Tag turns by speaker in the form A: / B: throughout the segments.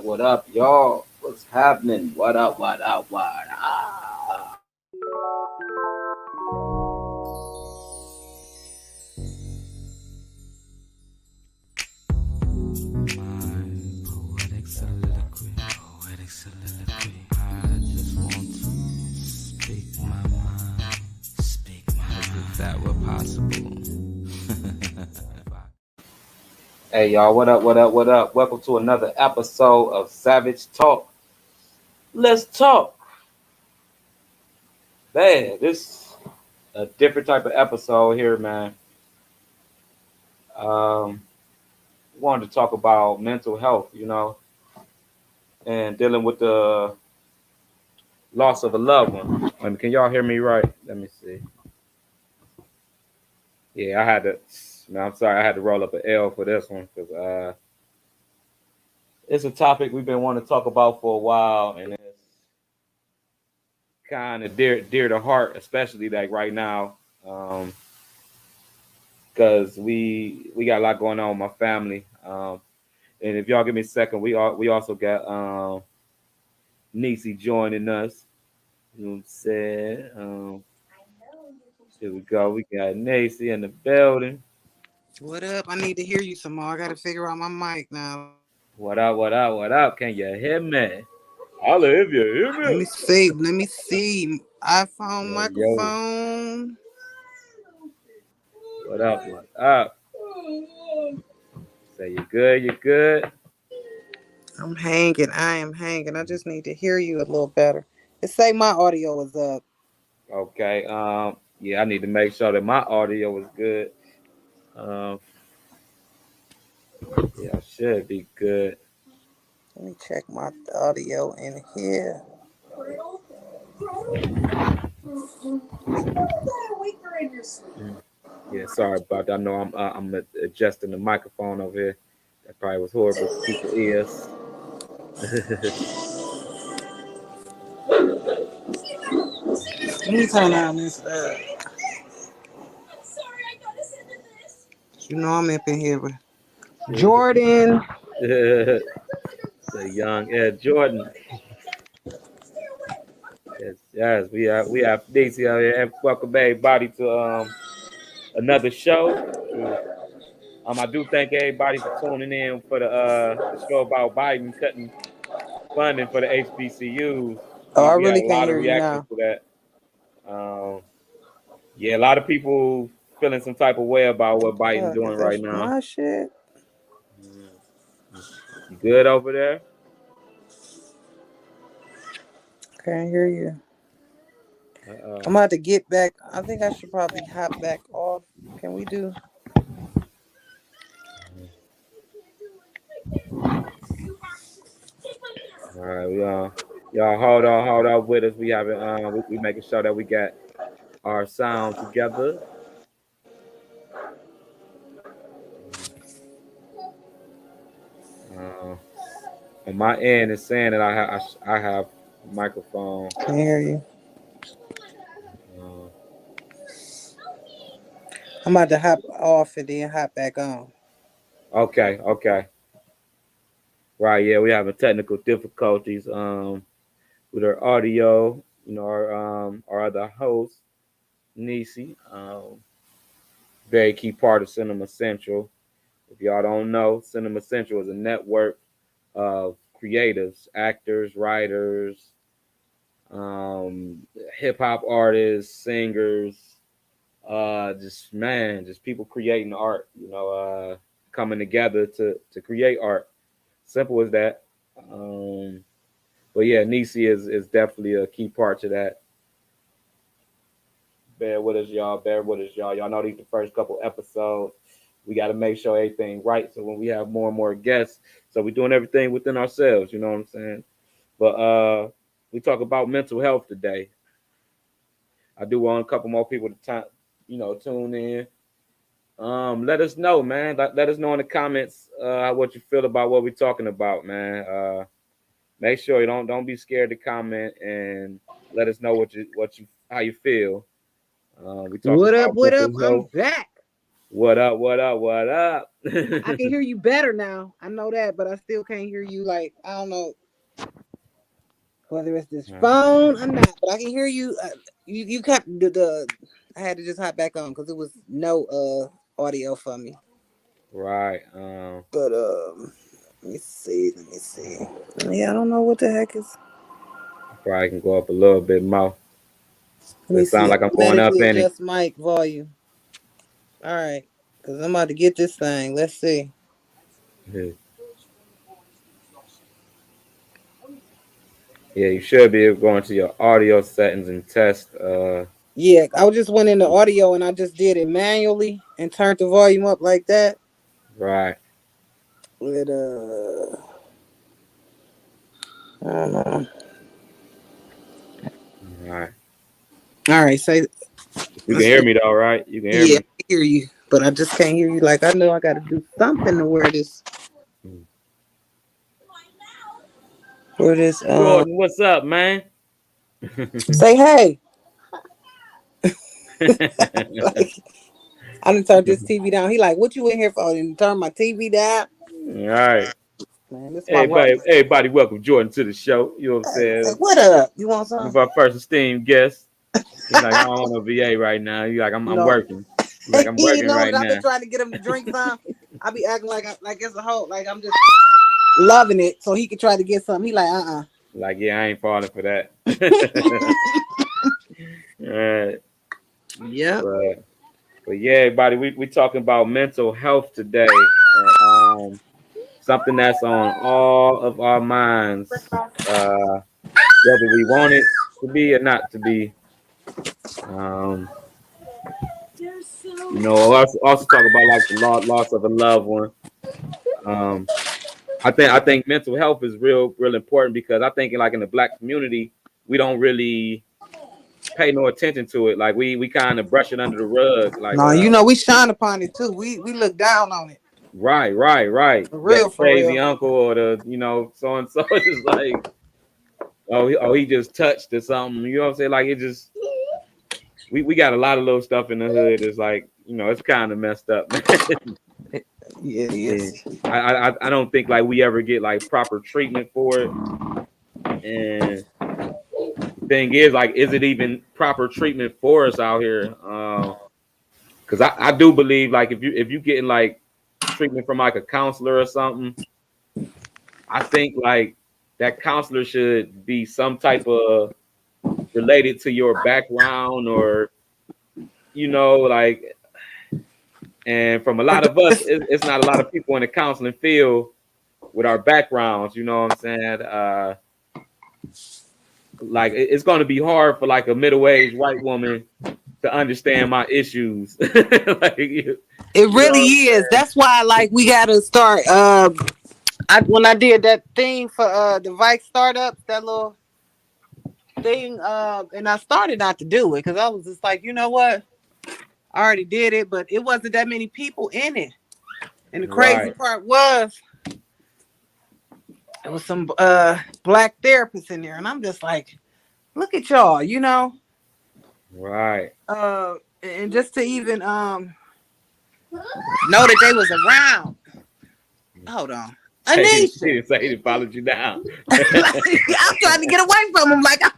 A: What up, y'all? What's happening? What up, what up, what up?
B: Poetic soliloquy, I just want to speak my mind, as if that were possible.
A: Hey, y'all, what up, what up, what up? Welcome to another episode of Savage Talk. Let's talk. Man, this a different type of episode here, man. Um, Wanted to talk about mental health, and dealing with the loss of a loved one. Can y'all hear me right? Let me see. Yeah, I had to. Man, I'm sorry, I had to roll up an L for this one because it's a topic we've been wanting to talk about for a while, and it's kind of dear to heart, especially like right now, because we got a lot going on with my family. And if y'all give me a second, we also got Niecy joining us. You know what I'm saying? Here we go. We got Nacy in the building.
C: What up? I need to hear you some more. I gotta figure out my mic now.
A: What up? What up? What up? Can you hear me? Holla if you hear
C: Let
A: me.
C: me see. Let me see. iPhone
A: Yo, yo.
C: microphone.
A: What up? What up? Say you good? You good?
C: I'm hanging. I am hanging. I just need to hear you a little better. It say my audio is up.
A: Okay. Yeah, I need to make sure that my audio is good. Um, yeah, I should be good.
C: Let me check my audio in here.
A: Mm. Yeah, sorry about that. I know I'm adjusting the microphone over here. That probably was horrible for people's ears.
C: Let me turn on this. You know I'm up in here with Jordan.
A: The young Ed Jordan. Yes, yes, we have DC out here, and welcome everybody to another show. I do thank everybody for tuning in for the show about Biden cutting funding for the HBCUs.
C: Oh, I
A: We had
C: really
A: a
C: can't
A: lot of
C: hear you
A: reactions
C: now.
A: to that. Yeah, a lot of people feeling some type of way about what Biden
C: Fuck,
A: doing
C: is that
A: right now.
C: my shit?
A: Mm. You good over there?
C: Can't hear you.
A: Uh,
C: I'm about to get back. I think I should probably hop back off. Can we do?
A: all right, y'all hold on with us. We having we making sure that we got our sound together. Uh, on my end, it's saying that I have microphone.
C: Can't hear you.
A: Uh,
C: I'm about to hop off and then hop back on.
A: okay, okay, right. Yeah, we having technical difficulties with our audio. Our other host, Nisi, very key part of Cinema Central. If y'all don't know, Cinema Central is a network of creatives, actors, writers, hip hop artists, singers, just people creating art. Coming together to create art. Simple as that. Um, but yeah, Nisi is definitely a key part to that. Bear with us, y'all. Bear with us, y'all. Y'all know these the first couple episodes. We got to make sure everything right. So when we have more and more guests, so we're doing everything within ourselves. You know what I'm saying? But we talk about mental health today. I do want a couple more people to tune in. Let us know, man. Let us know in the comments what you feel about what we're talking about, man. Make sure you don't be scared to comment and let us know what you how you feel. We talk
C: What up?
A: about
C: What up?
A: mental
C: I'm
A: health.
C: back.
A: What up? What up? What up?
C: I can hear you better now. I know that, but I still can't hear you. Like I don't know whether it's this phone or not, but I can hear you. You cut the. I had to just hop back on because it was no audio for me.
A: Right.
C: But let me see. Let me see. Yeah, I don't know what the heck is.
A: Probably can go up a little bit more.
C: Let me
A: It sounds
C: see.
A: like I'm going up
C: Automatically
A: in it.
C: adjust mic volume. All right, because I'm about to get this thing. Let's see.
A: Yeah, yeah, you should be able to go into your audio settings and test.
C: Yeah, I just went into audio and I just did it manually and turned the volume up like that.
A: Right.
C: It I don't know.
A: Right.
C: All right, say
A: You can
C: let's
A: hear
C: see.
A: me though, right? You can hear
C: Yeah,
A: me.
C: I hear you, but I just can't hear you. Like I know I got to do something to
A: Mm.
C: where this
A: Jordan, what's up, man?
C: say hey. Like I done turned this TV down. He like, what you in here for? And turn my TV down.
A: All right.
C: Man, this my work.
A: Everybody, welcome Jordan to the show. You know what I'm
C: Say
A: saying?
C: what up? You want
A: One
C: some?
A: of our first esteemed guests. He's like, I don't want no VA right now. He's like, I'm
C: No.
A: working. He's like, I'm
C: You
A: working
C: know
A: right
C: that I've been
A: now.
C: trying to get him to drink some. I be acting like it's a whole like I'm just loving it so he could try to get something. He like
A: Like, yeah, I ain't falling for that. All right.
C: Yep.
A: But, but yeah, everybody, we talking about mental health today. Something that's on all of our minds, whether we want it to be or not to be. Um, also talk about like the loss of a loved one. Um, I think mental health is real important because I think like in the black community we don't really pay no attention to it. Like we kind of brush it under the rug. Like
C: No, we shine upon it too. We look down on it.
A: right.
C: For
A: You got the
C: real, for
A: crazy
C: real.
A: uncle or the so and so. It's just like he just touched or something. You know what I'm saying? Like it just we got a lot of little stuff in the hood. It's like it's kind of messed up, man.
C: Yeah,
A: And
C: yes.
A: I don't think like we ever get like proper treatment for it. And the thing is, like, is it even proper treatment for us out here? Because I do believe like if you getting like treatment from like a counselor or something, I think like that counselor should be some type of related to your background or like. And from a lot of us, it's not a lot of people in the counseling field with our backgrounds. You know what I'm saying? Like it's going to be hard for like a middle-aged white woman to understand my issues. Like
C: It
A: you
C: really
A: know,
C: is. That's why like we gotta start when I did that thing for the Vike startups, that little thing, and I started not to do it because I was just like, you know what? I already did it, but it wasn't that many people in it. And the crazy
A: right,
C: part was there was some black therapists in there, and I'm just like, look at y'all,
A: right.
C: and just to even know that they was around. Hold on,
A: He
C: Anisha.
A: didn't say he didn't follow you down.
C: Like, I'm trying to get away from him. Like I'm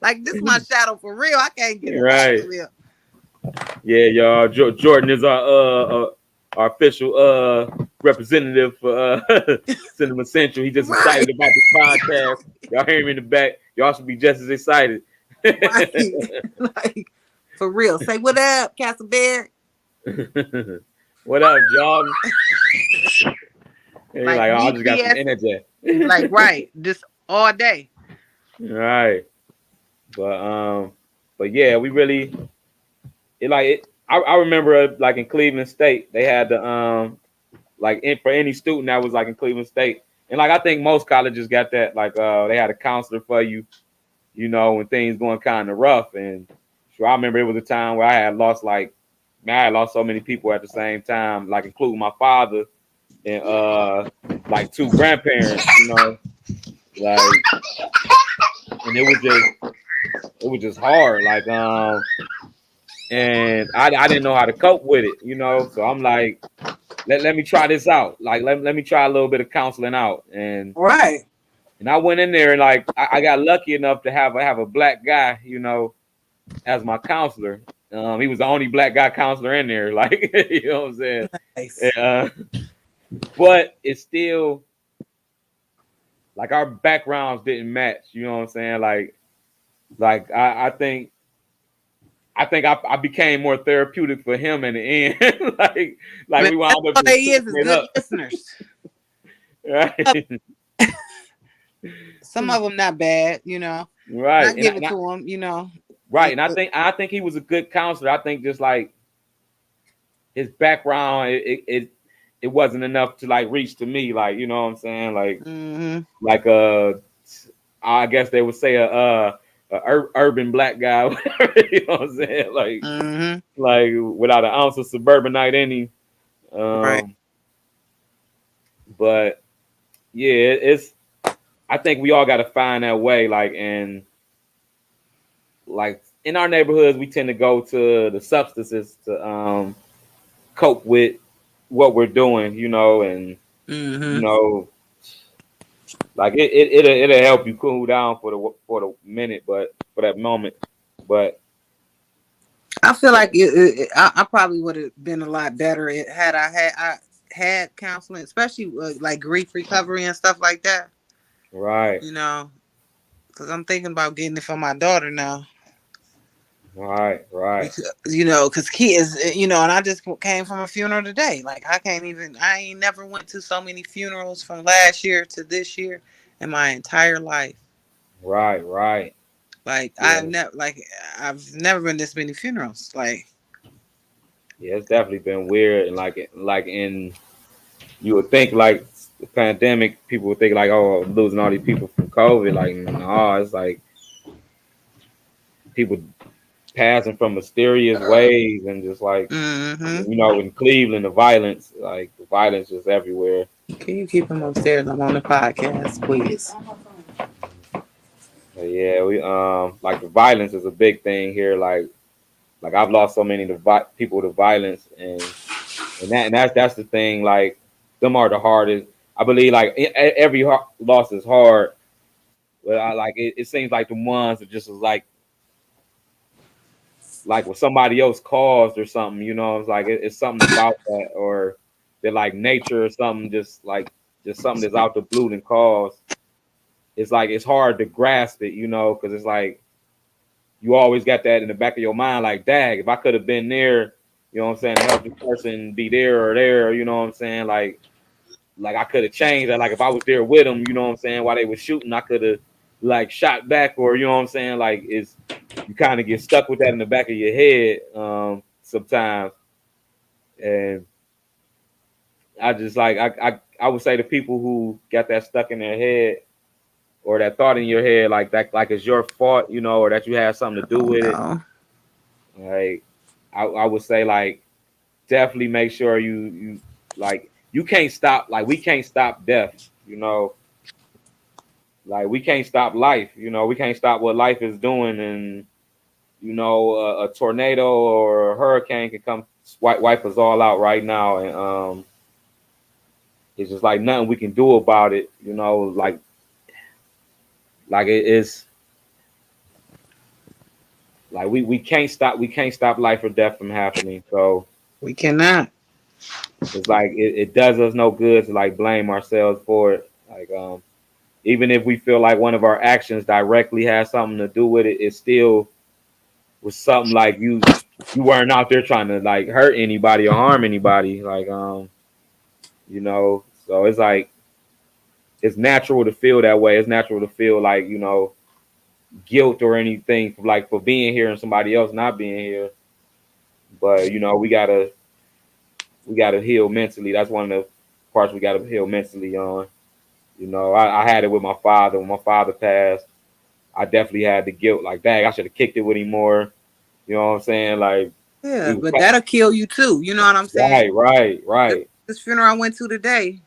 C: like this my shadow for real. I can't get away
A: Right.
C: from him.
A: Yeah, y'all. Jordan is our official representative for Cinema Central. He just
C: Right,
A: excited about the podcast. Y'all hear him in the back. Y'all should be just as excited.
C: right. Like for real. Say what up, Castleberry.
A: What up, Jordan? And you're
C: Like
A: like, oh, I
C: we
A: just got some
C: BS.
A: energy.
C: Like right, just all day.
A: Right. But yeah, we really it like it. I remember like in Cleveland State, they had the for any student that was like in Cleveland State, and like I think most colleges got that. Like they had a counselor for you, when things going kind of rough. And sure, I remember it was a time where I had lost so many people at the same time, like including my father and like two grandparents, like, and it was just hard. Like and I didn't know how to cope with it, you know. So I'm like, let me try this out. Like let me try a little bit of counseling out,
C: Right.
A: and I went in there and like I got lucky enough to have a black guy, you know, as my counselor. He was the only black guy counselor in there, like you know what I'm saying.
C: Nice.
A: Uh, but it's still like our backgrounds didn't match. You know what I'm saying? Like I think I became more therapeutic for him in the end. Like
C: Man,
A: we
C: that's
A: wound up
C: all
A: just
C: they
A: picking
C: is
A: it
C: good
A: up,
C: listeners.
A: right?
C: Some of them not bad, you know. And I
A: Right,
C: give it to them, you know.
A: right, and I think he was a good counselor. I think just like his background, it wasn't enough to like reach to me. Like you know what I'm saying?
C: Mm-hmm.
A: Like I guess they would say a urban black guy. You know what I'm saying?
C: Mm-hmm.
A: Like without an ounce of suburbanite in him.
C: Right.
A: But yeah, it's. I think we all got to find that way. Like in our neighborhoods, we tend to go to the substances to cope with what we're doing. You know, and you
C: Mm-hmm.
A: know, like it'll help you cool down for the minute, but for that moment. But
C: I feel like I probably would have been a lot better had I had counseling, especially like grief recovery and stuff like that.
A: right,
C: You know, because I'm thinking about getting it for my daughter now.
A: right,
C: Because, you know, because kids, you know, and I just came from a funeral today. Like I ain't never went to so many funerals from last year to this year in my entire life.
A: right.
C: Like
A: Yeah,
C: I've never been this many funerals. Like
A: yeah. It's definitely been weird, and like in you would think like the pandemic, people would think like, oh, losing all these people from COVID. Like, no, it's like people passing from mysterious ways, and just like
C: mm-hmm.
A: you know, in Cleveland, the violence is everywhere.
C: Can you keep him upstairs? I'm on the podcast, please.
A: But yeah, we like the violence is a big thing here. Like I've lost so many people to violence, and that's the thing. Like them are the hardest. I believe like every loss is hard, but I like it seems like the ones that just was like what somebody else caused or something. You know, it's like it's something about that, or they're like nature or something. Just something that's out the blue and caused. It's like it's hard to grasp it, you know, because it's like you always got that in the back of your mind, like, dag, if I could have been there, you know what I'm saying, to help this person be there, you know what I'm saying, like I could have changed that. Like if I was there with them, you know what I'm saying, while they were shooting, I could have like shot back, or you know what I'm saying, like it's you kind of get stuck with that in the back of your head sometimes, and I just like I would say the people who got that stuck in their head or that thought in your head like that like it's your fault, you know, or that you had something to do
C: Oh
A: with it,
C: no.
A: like I would say like definitely make sure you like you can't stop like we can't stop death, you know, like we can't stop life, you know, we can't stop what life is doing, and you know a tornado or a hurricane can come wipe us all out right now, and it's just like nothing we can do about it, you know, like it is like we can't stop life or death from happening, so
C: We cannot.
A: it's like it does us no good to like blame ourselves for it. Like even if we feel like one of our actions directly has something to do with it, it still was something like you weren't out there trying to like hurt anybody or harm anybody. Like you know, so it's like it's natural to feel that way. It's natural to feel like, you know, guilt or anything for like for being here and somebody else not being here. But you know, we gotta heal mentally. That's one of the parts we gotta heal mentally on. You know, I had it with my father. When my father passed, I definitely had the guilt. Like, dang, I should have kicked it with him more. You know what I'm saying? Like,
C: Yeah,
A: we was
C: but that'll kill you too. You know what I'm saying? This,
A: right.
C: this funeral I went to today,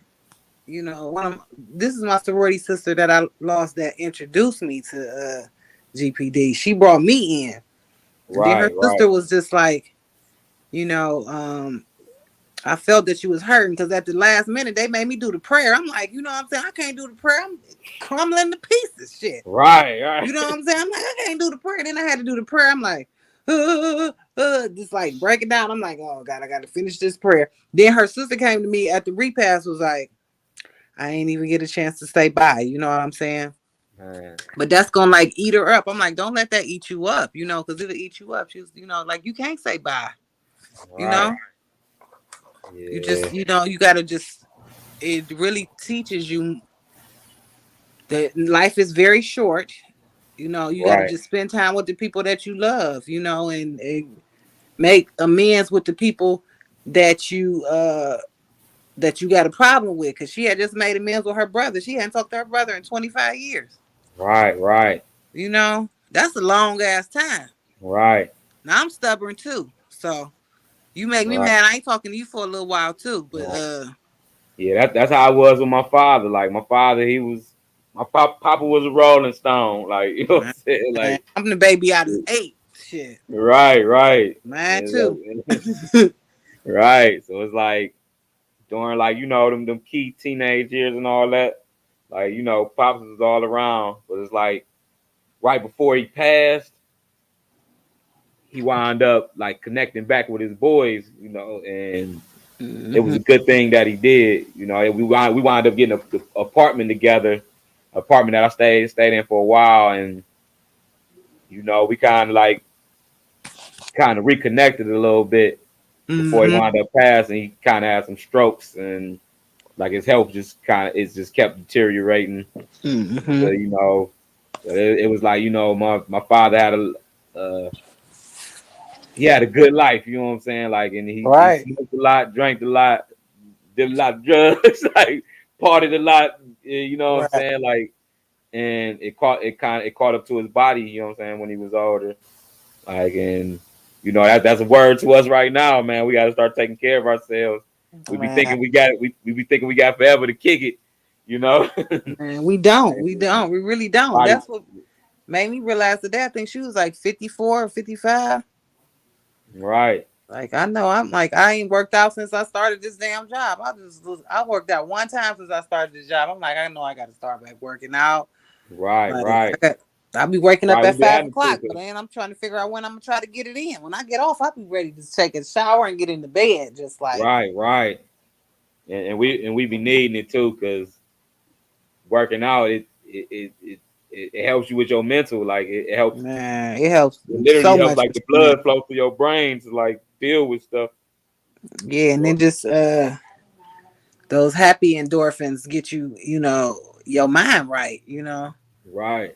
C: you know, this is my sorority sister that I lost that introduced me to GPD. She brought me in. And then her
A: Right, right,
C: sister was just like, you know, I felt that she was hurting because at the last minute they made me do the prayer. I'm like, you know what I'm saying? I can't do the prayer. I'm crumbling to pieces. Shit.
A: right,
C: You
A: right,
C: know what I'm saying? I'm like, I can't do the prayer. Then I had to do the prayer. I'm like, just like break it down. I'm like, oh God, I got to finish this prayer. Then her sister came to me at the repast, was like, I ain't even get a chance to say bye. You know what I'm saying?
A: man.
C: But that's gonna like eat her up. I'm like, don't let that eat you up, you know, because it'll eat you up. She's, you know, like you can't say bye. You
A: Right,
C: know, you
A: yeah,
C: just, you know, you gotta just. It really teaches you that life is very short. You know, you got to
A: right,
C: just spend time with the people that you love. You know, and make amends with the people that you got a problem with. Because she had just made amends with her brother. She hadn't talked to her brother in 25 years.
A: right, right,
C: You know, that's a long ass time.
A: right,
C: Now I'm stubborn too. So you make me
A: right,
C: mad. I ain't talking to you for a little while too. But
A: right. Yeah, that's how I was with my father. Like my father, he was my papa was a Rolling Stone. Like you know what I'm
C: man,
A: saying? Like
C: I'm the baby out of 8. Shit.
A: right, right,
C: Mad
A: and
C: too.
A: like, right. So it's like during like them key teenage years and all that. Like pops was all around, but it's like right before he passed, he wound up like connecting back with his boys, and it was
C: Hmm.
A: a good thing that he did. We wound up getting a apartment together, apartment that I stayed in for a while, and we kind of reconnected a little bit before he
C: Hmm.
A: wound up passing. He kind of had some strokes, and like his health just kept deteriorating.
C: Hmm.
A: So, it was like my father had uh, he had a good life. You know what I'm saying? Like, and he
C: Right.
A: smoked a lot, drank a lot, did a lot of drugs, like partied a lot. You know what I'm
C: Right.
A: saying? Like, and it caught up to his body. You know what I'm saying? When he was older, like, and that's a word to us right now, man. We got to start taking care of ourselves. We be
C: Man,
A: thinking we got we be thinking we got forever to kick it. You know,
C: man, we don't. We don't. We really don't.
A: body
C: That's what made me realize that I think she was like 54 or 55.
A: right,
C: Like I know I'm like I ain't worked out since I started this damn job. I worked out one time since I started this job. I'm like, I know I gotta start back working out.
A: right,
C: Like
A: right,
C: I'll be waking up
A: right.
C: at
A: We be
C: five
A: having to,
C: o'clock, but then I'm trying to figure out when I'm gonna try to get it in. When I get off, I'll be ready to take a shower and get into bed. Just like
A: right, right. And we be needing it too, because working out it helps you with your mental. Like it helps.
C: man, it helps
A: It literally
C: so
A: helps
C: much
A: like
C: with
A: the
C: your
A: blood
C: mental.
A: flow through your brain to like deal with stuff.
C: Yeah, and then just those happy endorphins get you, you know, your mind right, you know.
A: Right.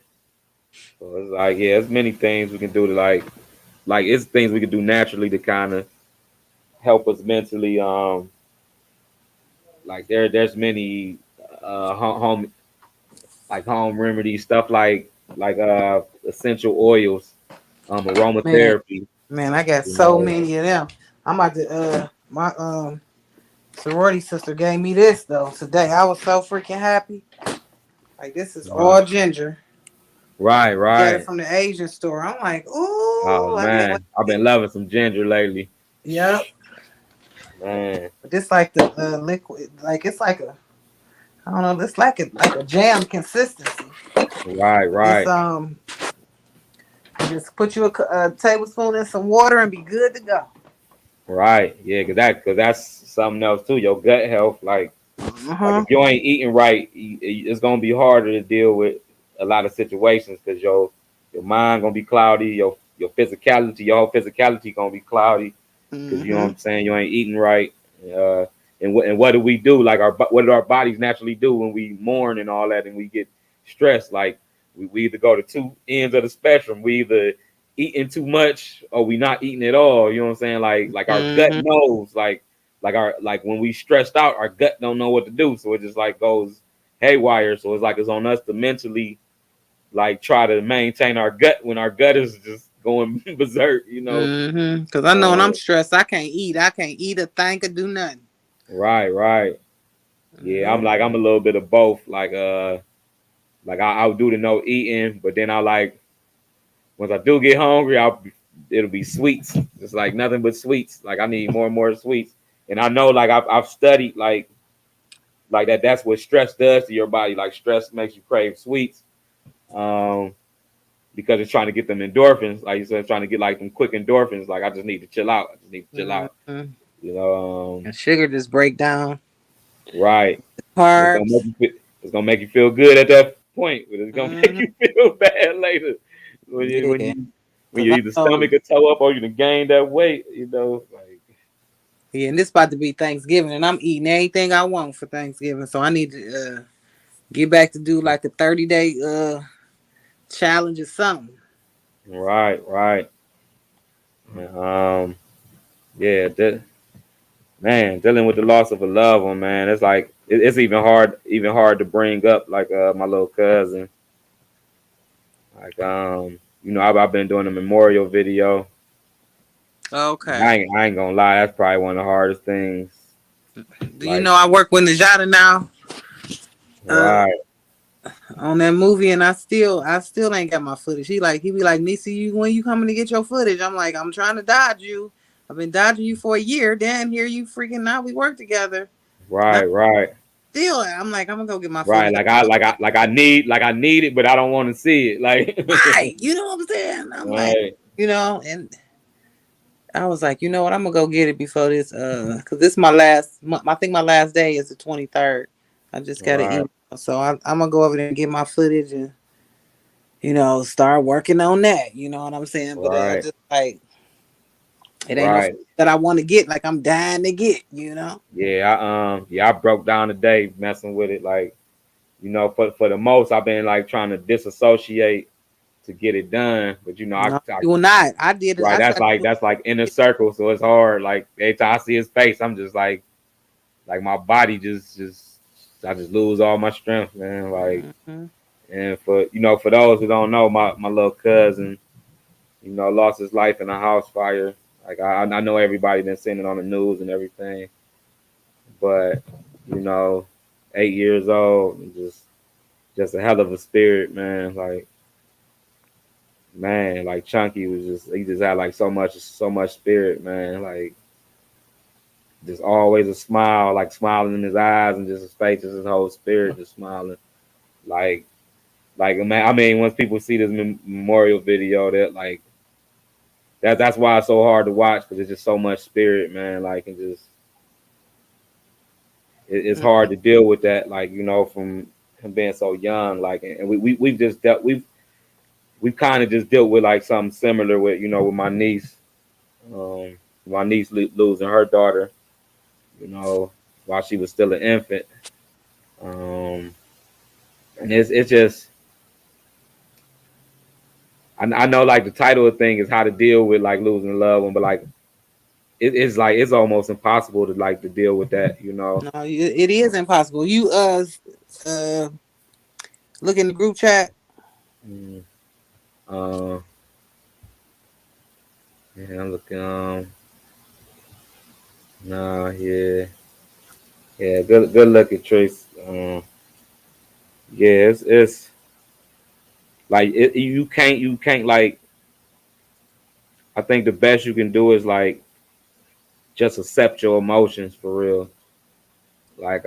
A: So it's like it's many things we can do to like it's things we can do naturally to kind of help us mentally. Like there's many home remedies, stuff like essential oils,
C: Man,
A: aromatherapy.
C: man, I got
A: You
C: so
A: know,
C: many of them. I'm about to my sorority sister gave me this though today. I was so freaking happy. Like this is
A: uh,
C: all ginger.
A: right,
C: Got it
A: right.
C: from the Asian store. I'm like,
A: Oh
C: ooh, I can't wait
A: man, I've
C: to get
A: been
C: it.
A: loving some ginger lately,
C: Yep.
A: man.
C: But this like the liquid, like it's like a I don't know, it's like a jam consistency.
A: Right,
C: But this
A: right.
C: just put you a tablespoon in some water and be good to go.
A: Right. Yeah, cause that's something else too. Your gut health, like
C: Uh-huh.
A: if you ain't eating right, it's gonna be harder to deal with a lot of situations because your mind gonna be cloudy. Your whole physicality gonna be cloudy because you know what
C: Mm-hmm.
A: I'm saying. You ain't eating right. Uh, and what do we do? Like what do our bodies naturally do when we mourn and all that, and we get stressed? Like we either go to two ends of the spectrum. We either eating too much or we not eating at all. You know what I'm saying? Like our gut
C: Mm-hmm.
A: knows. Like when we stressed out, our gut don't know what to do. So it just like goes haywire. So it's like it's on us to mentally like try to maintain our gut when our gut is just going berserk.
C: Mm-hmm. Cause I know when I'm
A: Uh,
C: stressed, I can't eat. I can't eat a thing or do nothing.
A: right, right. Yeah,
C: Yep.
A: I'm a little bit of both. Like I'll do the no eating, but then I like once I do get hungry, it'll be sweets, just like nothing but sweets. Like I need more and more sweets, and I know like I've studied like that. That's what stress does to your body. Like stress makes you crave sweets, um, because it's trying to get them endorphins. Like you said, trying to get like them quick endorphins. Like I just need to chill out. I just need to chill out.
C: Mhm.
A: You know,
C: And sugar just break down
A: right? And it's gonna make
C: carbs.
A: it's gonna make you feel good at that point, but it's gonna make
C: Hmm.
A: you feel bad later when you
C: Yeah,
A: when
C: cause
A: you
C: I
A: either
C: know.
A: stomach or toe up or you done gain that weight. You know, like
C: Yeah, and this about to be Thanksgiving, and I'm eating anything I want for Thanksgiving. So I need to get back to do like a 30-day challenge or something.
A: right, right. Um, yeah, man, dealing with the loss of a loved one, man, it's like it's even hard to bring up. Like my little cousin, like I've been doing a memorial video.
C: Okay.
A: I ain't gonna lie, that's probably one of the hardest things.
C: Do you
A: Like,
C: know I work with Najada now uh,
A: right,
C: on that movie, and I still ain't got my footage. He be like, Nisa, you when you coming to get your footage? I'm like, I'm trying to dodge you. I've been dodging you for a year. Damn, here you freaking now we work together, and I
A: right, right.
C: still I'm like I'm gonna go get my
A: Right,
C: footage.
A: like I need it, but I don't want to see it. Like,
C: Right, you know what I'm saying? I'm like,
A: right,
C: and I was like, you know what? I'm gonna go get it before this, cause this is my last. I think my last day is the 23rd. I just got an
A: right,
C: email, so I'm gonna go over there and get my footage and start working on that. You know what I'm saying? But I
A: right,
C: just like it ain't no
A: right.
C: that I want to get. Like I'm dying to get. You know?
A: Yeah, I broke down today messing with it. Like, for the most, I've been like trying to disassociate to get it done. But
C: No, you will not. I did it.
A: right,
C: I tried to
A: that's like inner circle, so it's hard. Like every time I see his face, I'm just like my body just I just lose all my strength, man. Like,
C: do it.
A: and for those who don't know, my little cousin, lost his life in a house fire. Like I know everybody been seeing it on the news and everything, but you know, 8 years old, and just a hell of a spirit, man. Like man, like Chunky was he just had like so much spirit, man. Like just always a smile, like smiling in his eyes and just his face, just his whole spirit, just smiling. Like man, I mean, once people see this memorial video, that like that's why it's so hard to watch because it's just so much spirit, man. Like and just it's hard to deal with that, like from him being so young, like and we've just dealt we've kind of just dealt with like something similar with with um, my niece losing her daughter, you know, while she was still an infant, and it's just I know like the title of the thing is how to deal with like losing a loved one, but like it's like it's almost impossible to like to deal with that, you know.
C: No, it is impossible. You uh look in the group chat.
A: Mm, uh, yeah, I'm looking. Nah, yeah, yeah. Good luck at Trace. Yeah, it's like you can't like. I think the best you can do is like just accept your emotions for real. Like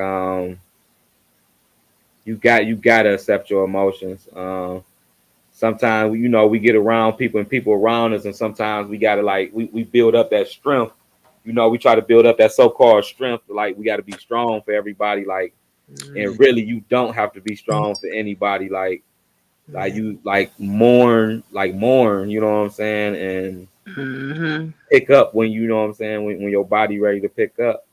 A: you gotta accept your emotions. Sometimes we get around people and people around us, and sometimes we gotta like we build up that strength. We try to build up that so-called strength. Like we got to be strong for everybody. Like and
C: Mm,
A: really you don't have to be strong for anybody. Like
C: yeah.
A: you mourn. You know what I'm saying, and
C: Hmm.
A: pick up when you know what I'm saying when your body ready to pick up.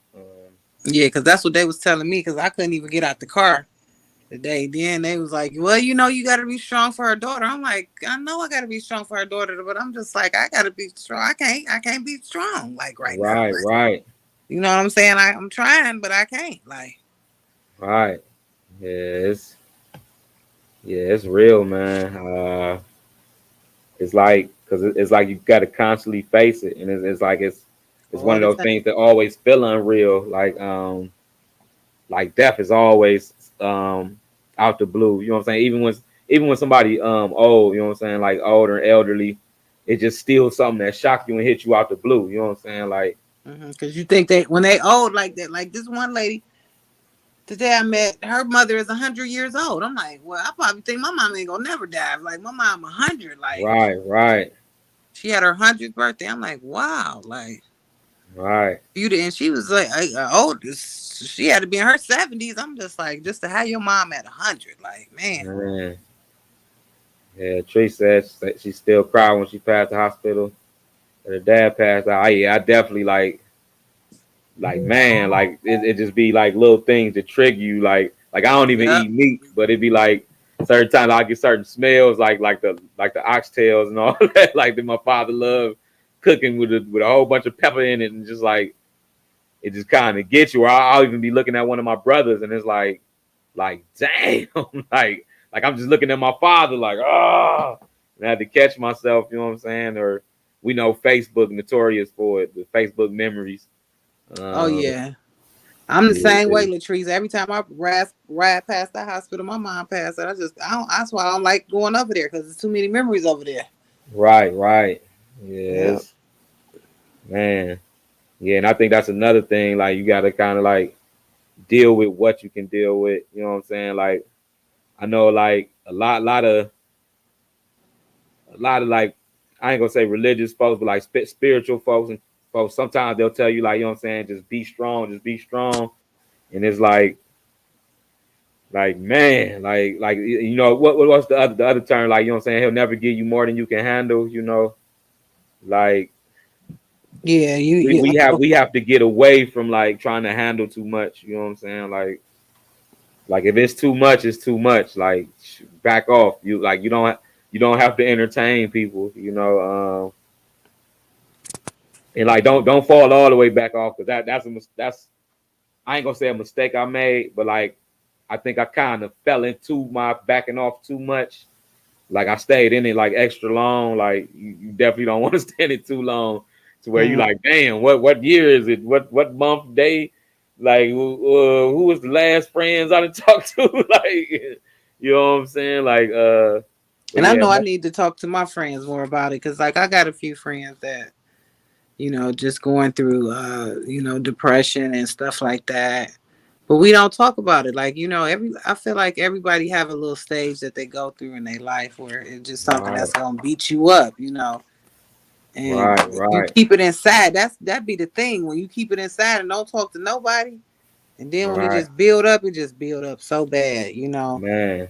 C: Yeah, because that's what they was telling me. Because I couldn't even get out the car today. Then they was like, "Well, you got to be strong for her daughter." I'm like, I know I got to be strong for her daughter, but I'm just like, I got to be strong. I can't be strong like right now.
A: Right,
C: Like,
A: right,
C: you know what I'm saying? I'm trying, but I can't. Like,
A: right. Yeah, it's real, man. It's like because it's like you got to constantly face it, and it's like it's one
C: all
A: of
C: the
A: those
C: time.
A: things that always feel unreal. Like death is always out the blue. You know what I'm saying? Even when somebody old, you know what I'm saying, like older and elderly, it's just still something that shocked you and hit you out the blue. You know what I'm saying? Like,
C: Because you think they when they old like that, like this one lady today I met, her mother is 100 years old. I'm like, well, I probably think my mom ain't gonna never die. Like my mom 100, like
A: right, right,
C: she had her 100th birthday. I'm like, wow, like
A: right,
C: you did, and she was like old. She had to be in her 70s. I'm just like, just to have your mom at 100, like man.
A: man. Yeah, Tree said she still cried when she passed the hospital. And her dad passed out. Yeah, I definitely like man, like it just be like little things that trigger you. Like I don't even
C: Yep.
A: eat meat, but it'd be like certain times I get certain smells, like the oxtails and all that. Like that my father loved cooking with a whole bunch of pepper in it, and just like it just kind of gets you. Or I'll even be looking at one of my brothers, and it's like damn, like I'm just looking at my father, like oh, and I had to catch myself. You know what I'm saying? Or we know Facebook notorious for it, the Facebook memories.
C: Oh
A: Um,
C: yeah. I'm the same
A: yeah,
C: way, Latrice. Every time I ride past that hospital, my mom passed it. I don't. That's why I don't like going over there because there's too many memories over there.
A: right, right.
C: Yeah.
A: Yes, man. Yeah, and I think that's another thing. Like you got to kind of like deal with what you can deal with. You know what I'm saying? Like I know like a lot of like I ain't gonna say religious folks, but like spiritual folks and folks. Sometimes they'll tell you like you know what I'm saying, just be strong. And it's like man, like you know what's the other term? Like you know what I'm saying, he'll never give you more than you can handle. You know, like
C: Yeah.
A: we,
C: You.
A: we have we have to get away from like trying to handle too much. You know what I'm saying? Like if it's too much, it's too much. Like back off. You don't have to entertain people. You know, and like don't fall all the way back off because that's I ain't gonna say a mistake I made, but like I think I kind of fell into my backing off too much. Like I stayed in it like extra long. Like you definitely don't want to stay in it too long to where you
C: Mhm.
A: like, damn, what year is it? What month, day? Like who was the last friends I done talked to? Like you know what I'm saying? Like but
C: And I
A: yeah,
C: know I need to talk to my friends more about it because, like, I got a few friends that just going through depression and stuff like that. But we don't talk about it. Like, every I feel like everybody have a little stage that they go through in their life where it's just something
A: right,
C: that's gonna beat you up, and
A: right,
C: you
A: right,
C: keep it inside. That be the thing when you keep it inside and don't talk to nobody, and then when it
A: right,
C: just build up, it just build up so bad.
A: man.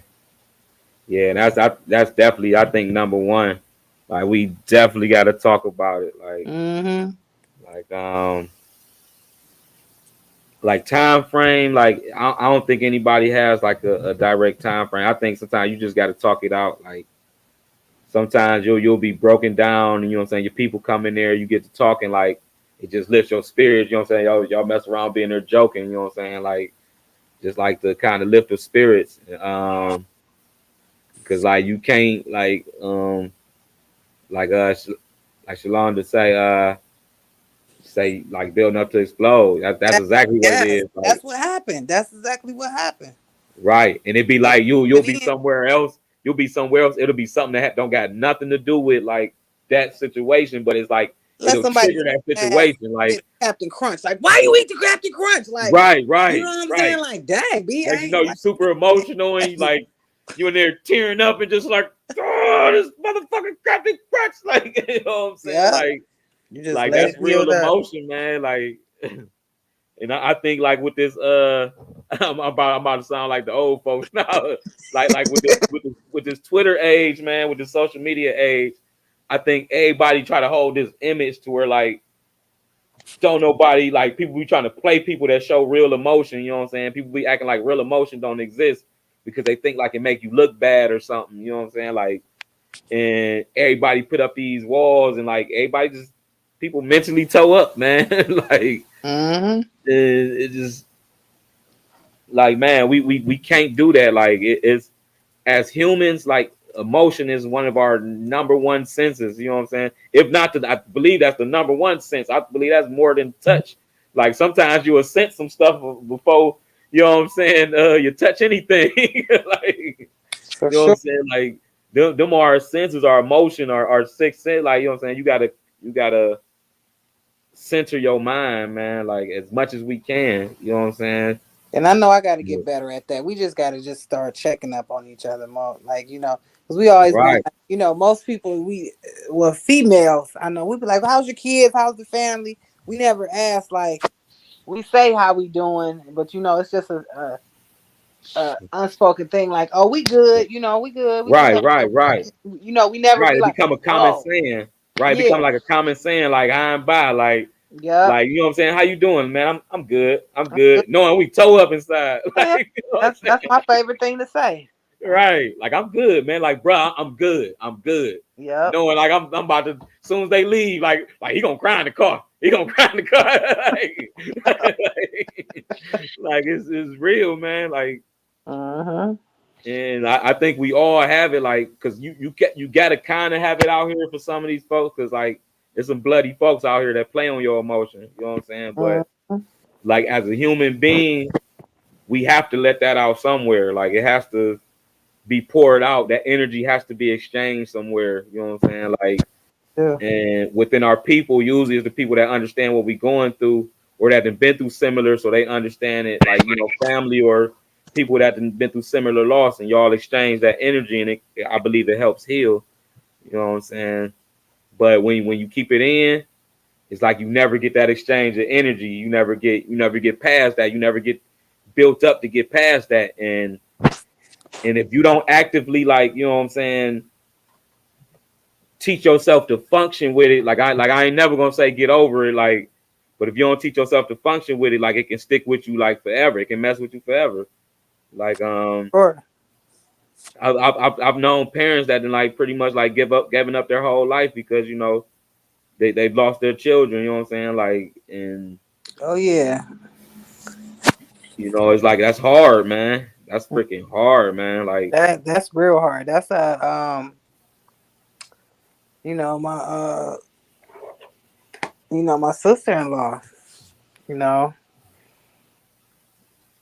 A: Yeah, and that's definitely I think number one. Like we definitely got to talk about it.
C: Hmm.
A: Like like time frame. Like I don't think anybody has like a direct time frame. I think sometimes you just got to talk it out. Like sometimes you'll be broken down, and you know what I'm saying. Your people come in there, you get to talking, like it just lifts your spirits. You know what I'm saying. Y'all mess around being there joking. You know what I'm saying. Like just like the kind of lift of spirits. Because like you can't like like Shalonda say like building up to explode. That's exactly what it
C: Yes,
A: is. Like
C: that's what happened. That's exactly what happened.
A: right, and it'd be
C: They
A: like you'll
C: put
A: be
C: it in.
A: somewhere else. You'll be somewhere else. It'll be something that don't got nothing to do with like that situation, but it's like
C: Let
A: it'll
C: somebody
A: trigger that
C: ass
A: situation. Like
C: get Captain Crunch. Like, why you eat the Captain Crunch? Like,
A: right,
C: you know
A: right,
C: what I'm saying?
A: right.
C: Like, dang, B, I
A: Like you
C: ain't
A: know, you
C: like
A: super emotional and you like you in there tearing up and just like oh this motherfucking Captain Crunch. Like you know what I'm saying?
C: yeah. You just
A: Like
C: let
A: that's
C: it
A: real
C: build up.
A: emotion, man. Like and I think like with this I'm about to sound like the old folks now. like with this Twitter age, man, with the social media age, I think everybody try to hold this image to where like don't nobody like people be trying to play people that show real emotion, you know what I'm saying? People be acting like real emotion don't exist because they think like it make you look bad or something, you know what I'm saying? Like and everybody put up these walls and like everybody just people mentally toe up, man. Like
C: Mm-hmm.
A: it just like man, we can't do that. Like it's as humans, like emotion is one of our number one senses. You know what I'm saying? If not, I believe that's the number one sense. I believe that's more than touch. Like sometimes you will sense some stuff before you know what I'm saying. You touch anything, like
C: For
A: you know what I'm
C: sure.
A: saying. Like them our senses, our emotion, our sixth sense. Like, you know what I'm saying? You gotta center your mind, man, like as much as we can. You know what I'm saying?
C: And I know I got to
A: Yeah.
C: get better at that. We just got to just start checking up on each other more. Like, because we always been
A: Right,
C: like, most people, well, females, I know, we be like, how's your kids? How's the family? We never ask, like, we say how we doing, but, it's just a unspoken thing. Like, oh, we good. We good. We just
A: right,
C: having
A: right,
C: a
A: right,
C: we never
A: right.
C: be
A: It
C: like,
A: become a common
C: whoa,
A: saying. Right, it become
C: yeah,
A: like a common saying, like I'm by,
C: yep.
A: like you know what I'm saying. How you doing, man? I'm good. I'm
C: I'm good.
A: good. Knowing we toe up inside,
C: Yeah,
A: like you know what I'm
C: that's
A: saying.
C: my favorite thing to say.
A: Right, like I'm good, man. Like, bro, I'm good. I'm good.
C: Yep.
A: Knowing like I'm about to, as soon as they leave, like he gonna cry in the car. He gonna cry in the car. Like it's real, man. Like,
C: Uh-huh.
A: and I think we all have it, like, cause you gotta kind of have it out here for some of these folks, cause like there's some bloody folks out here that play on your emotions. You know what I'm saying? But
C: Uh-huh.
A: like as a human being, we have to let that out somewhere. Like it has to be poured out. That energy has to be exchanged somewhere. You know what I'm saying? Like,
C: Yeah.
A: and within our people, usually is the people that understand what we're going through or that have been through similar, so they understand it. Like, family or people that have been through similar loss, and y'all exchange that energy, and I believe it helps heal. You know what I'm saying? But when you keep it in, it's like you never get that exchange of energy. You never get past that. You never get built up to get past that. And if you don't actively, like, you know what I'm saying, teach yourself to function with it, like I ain't never gonna say get over it, like, but if you don't teach yourself to function with it, like it can stick with you like forever. It can mess with you forever. Like
C: Sure.
A: I've known parents that like pretty much like giving up their whole life because they've lost their children. You know what I'm saying? Like, and
C: Oh yeah.
A: it's like that's hard, man. That's freaking hard, man. Like,
C: That's real hard. That's my my sister-in-law, you know,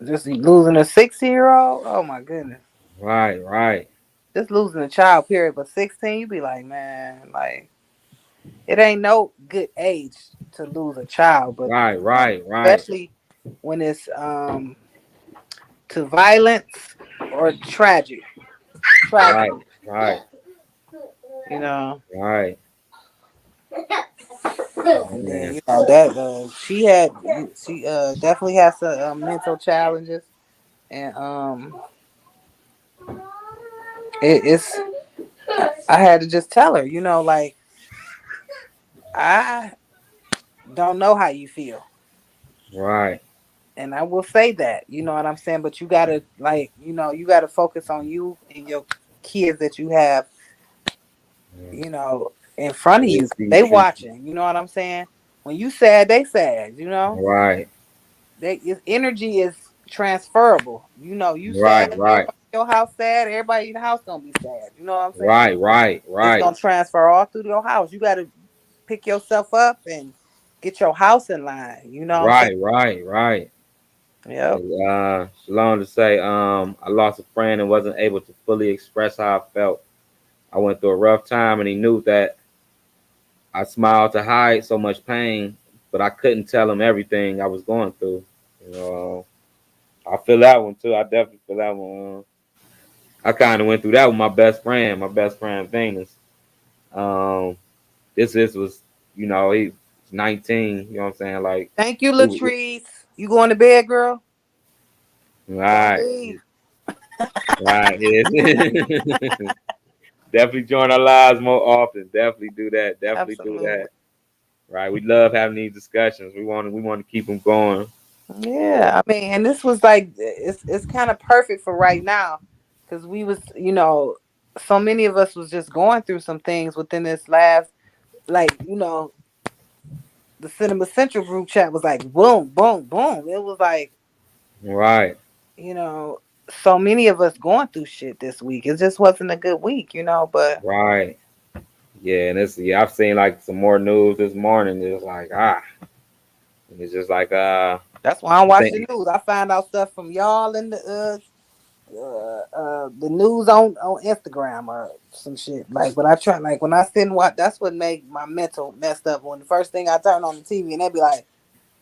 C: just losing a 60-year-old. Oh my goodness.
A: right, right,
C: Just losing a child, period. But 16, you be like, man, like it ain't no good age to lose a child, but
A: right, right, right,
C: especially when it's to violence or
A: right,
C: tragedy.
A: right,
C: You know.
A: right.
C: And then
A: Man,
C: that she definitely has some mental challenges, and it's I had to just tell her, like I don't know how you feel,
A: right.
C: and I will say that, you know what I'm saying. But you gotta you gotta focus on you and your kids that you have,
A: Yeah.
C: in front of
A: Yeah,
C: you.
A: see,
C: They
A: see.
C: watching, you know what I'm saying. When you sad, they sad,
A: Right,
C: energy is transferable. You sad,
A: right, right,
C: everybody in your house sad, everybody in the house gonna be sad. You know what I'm saying?
A: right, right,
C: It's
A: right,
C: gonna transfer all through your house. You gotta pick yourself up and get your house in line. You know what I'm saying?
A: right, right, right.
C: Yep.
A: Shalom to say, I lost a friend and wasn't able to fully express how I felt. I went through a rough time, and he knew that. I smiled to hide so much pain, but I couldn't tell him everything I was going through. You know, I feel that one too. I definitely feel that one. I kind of went through that with my best friend Venus. Um, this was, he's 19. You know what I'm saying? Like,
C: Thank you,
A: we,
C: Latrice. You going to bed, girl? Don't
A: right,
C: leave.
A: right. Yeah. Definitely join our lives more often. Definitely do that. Definitely do
C: Absolutely.
A: that. Right. We love having these discussions. We want to keep them going.
C: Yeah, I mean, and this was like it's kind of perfect for right now, because we was so many of us was just going through some things within this last, like, the Cinema Central group chat was like boom, boom, boom. It was like,
A: Right.
C: you know, so many of us going through shit this week. It just wasn't a good week, but
A: Right. Yeah, and I've seen like some more news this morning. It's like it's just like
C: that's why I don't
A: I
C: watch
A: think
C: the news. I find out stuff from y'all in the the news on Instagram or some shit. Like, but I try, like when I sit and watch, that's what make my mental messed up. When the first thing I turn on the TV and they be like,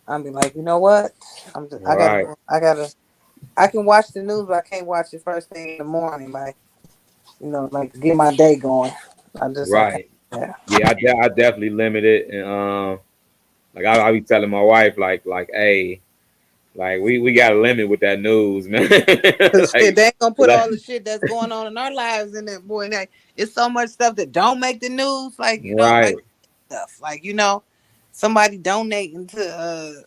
C: I'll be like, you know what? I gotta
A: Right,
C: go. I can watch the news, but I can't watch it first thing in the morning. Like, like to get my day going. I can't.
A: right.
C: Yeah.
A: Yeah, I definitely limit it, and like I be telling my wife, hey, like we got a limit with that news, man.
C: Cause shit,
A: like,
C: they ain't gonna put
A: like,
C: all the shit that's going on in our lives in there, boy. Like, it's so much stuff that don't make the news. Like, like
A: right,
C: stuff. Like, somebody donating to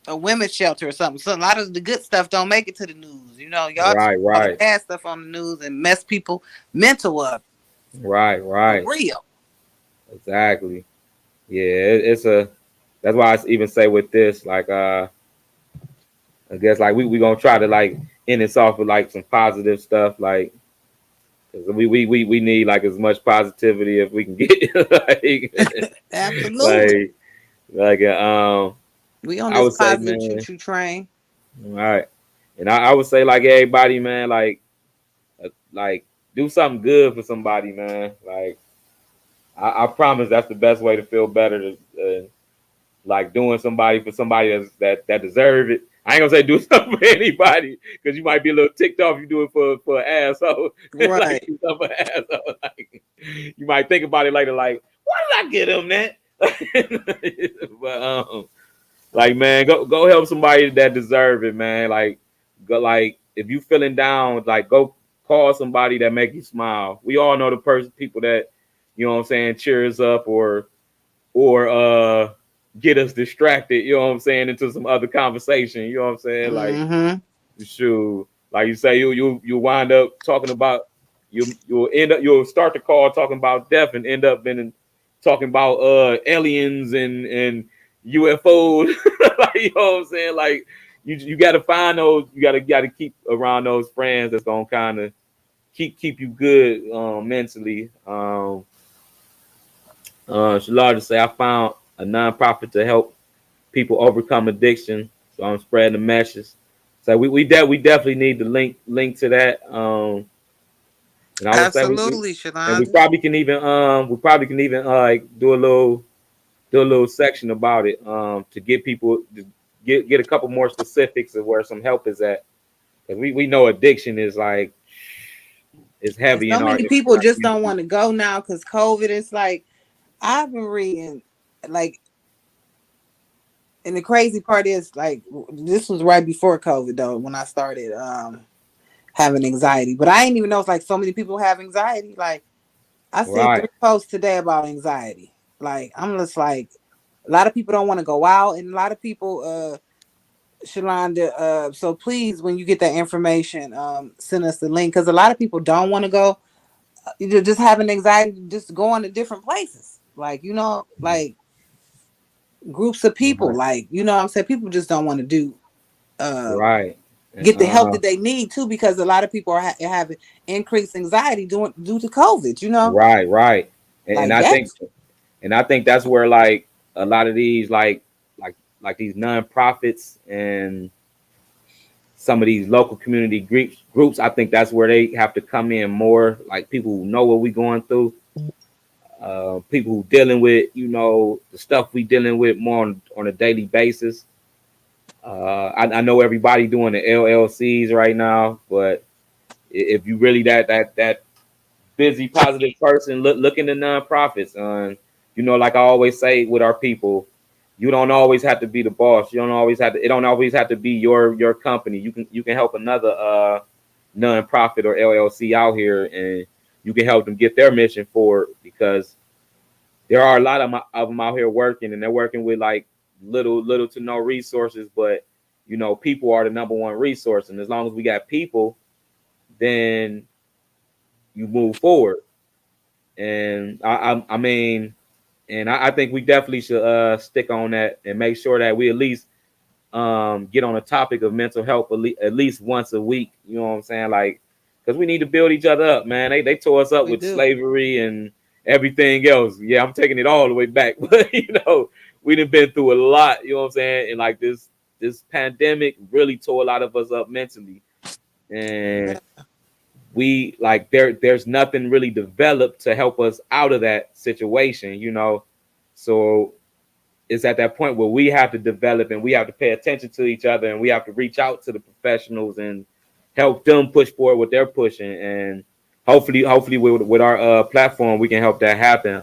C: a women's shelter or something. So a lot of the good stuff don't make it to the news. Y'all just
A: right,
C: put all the
A: right,
C: bad stuff on the news and mess people mental up
A: right,
C: for
A: right.
C: real.
A: Exactly. Yeah, it's a. That's why I even say with this, like, I guess like we gonna try to like end this off with like some positive stuff, like 'cause we need like as much positivity as we can get,
C: Absolutely.
A: like like
C: We on
A: I
C: this
A: would say,
C: positive choo
A: man,
C: choo train.
A: all right, and I would say like everybody, man, like do something good for somebody, man. Like I promise that's the best way to feel better. Like doing somebody for somebody that deserve it. I ain't gonna say do something for anybody because you might be a little ticked off. You do it for an asshole, like
C: Right.
A: do something for an asshole. Like you might think about it later, like why did I get him that? But like man, go help somebody that deserve it, man. Like go like if you feeling down, like go call somebody that make you smile. We all know the people that you know what I'm saying cheers up or get us distracted, you know what I'm saying, into some other conversation. You know what I'm saying? Like
C: Mm-hmm.
A: shoot, like you say, you wind up talking about you'll start the call talking about death and end up in talking about aliens and UFOs. Like you know what I'm saying? Like you gotta find those, you gotta keep around those friends that's gonna kinda keep you good mentally. Shalard to say I found a nonprofit to help people overcome addiction. So I'm spreading the message. So we definitely need to link to that. And I would say
C: Absolutely,
A: and we
C: Shalonda.
A: probably can even like do a little section about it to get people to get a couple more specifics of where some help is at. Because we know addiction is like is
C: And
A: heavy
C: so
A: in our
C: many people just don't
A: community.
C: want to go now because COVID. It's like I've been reading, like, and the crazy part is, like, this was right before COVID though when I started having anxiety. But I didn't even know it's like so many people have anxiety. Like, I seen
A: Right,
C: 3 posts today about anxiety. Like, I'm just like, a lot of people don't want to go out, and a lot of people, Shalonda, so please, when you get that information, send us the link because a lot of people don't want to go. You're just having anxiety, just going to different places. Like, like groups of people.
A: right,
C: Like, what I'm saying, people just don't want to do uh
A: right.
C: get the help that they need too because a lot of people are having increased anxiety due to COVID.
A: Right, right. And
C: Like
A: I
C: that.
A: think that's where like a lot of these like these nonprofits and some of these local community groups, I think that's where they have to come in more. Like people who know what we going through, people who dealing with the stuff we dealing with more on a daily basis. I know everybody doing the LLCs right now, but if you really that busy, positive person, look into nonprofits. Like I always say with our people, you don't always have to be the boss. You don't always have to. It don't always have to be your company. You can help another nonprofit or LLC out here, and you can help them get their mission forward because there are a lot of them out here working, and they're working with like little to no resources, but people are the number one resource, and as long as we got people, then you move forward. And I mean, and I think we definitely should stick on that and make sure that we at least get on the topic of mental health at least once a week. You know what I'm saying? Like, because we need to build each other up, man. They tore us up
C: We
A: with
C: do.
A: slavery and everything else. Yeah, I'm taking it all the way back, but we done been through a lot. You know what I'm saying? And like this pandemic really tore a lot of us up mentally. and we like there's nothing really developed to help us out of that situation, you know. So it's at that point where we have to develop and we have to pay attention to each other and we have to reach out to the professionals and help them push forward what they're pushing. And hopefully with our platform we can help that happen.